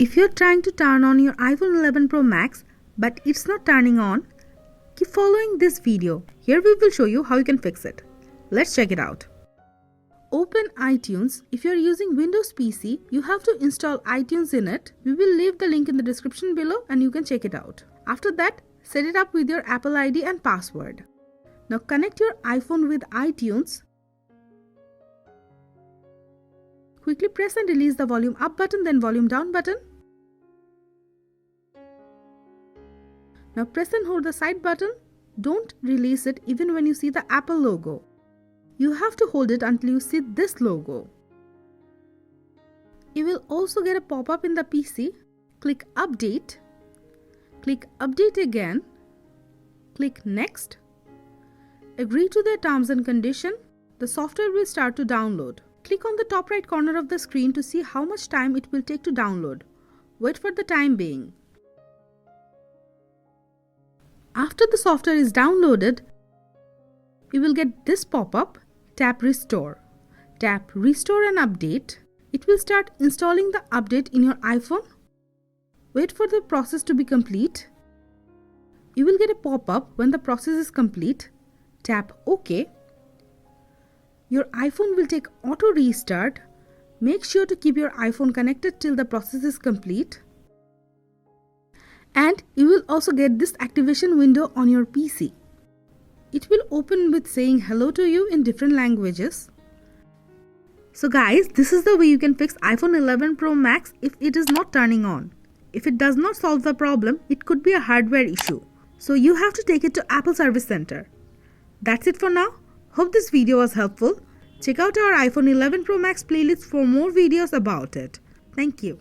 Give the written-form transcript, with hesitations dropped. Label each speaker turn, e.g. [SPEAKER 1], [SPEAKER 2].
[SPEAKER 1] If you're trying to turn on your iPhone 11 Pro Max but it's not turning on, keep following this video. Here we will show you how you can fix it. Let's check it out. Open iTunes. If you're using Windows PC, you have to install iTunes in it. We will leave the link in the description below and you can check it out. After that, set it up with your Apple ID and password. Now connect your iPhone with iTunes. Quickly press and release the volume up button, then volume down button. Now press and hold the side button. Don't release it even when you see the Apple logo. You have to hold it until you see this logo. You will also get a pop-up in the PC. Click Update. Click Update again. Click Next. Agree to the terms and conditions. The software will start to download. Click on the top right corner of the screen to see how much time it will take to download. Wait for the time being. After the software is downloaded, you will get this pop-up. Tap Restore. Tap Restore and Update. It will start installing the update in your iPhone. Wait for the process to be complete. You will get a pop-up when the process is complete. Tap OK. Your iPhone will take auto restart. Make sure to keep your iPhone connected till the process is complete. And you will also get this activation window on your PC. It will open with saying hello to you in different languages. So guys, this is the way you can fix iPhone 11 Pro Max if it is not turning on. If it does not solve the problem, it could be a hardware issue. So you have to take it to Apple Service Center. That's it for now. Hope this video was helpful. Check out our iPhone 11 Pro Max playlist for more videos about it. Thank you.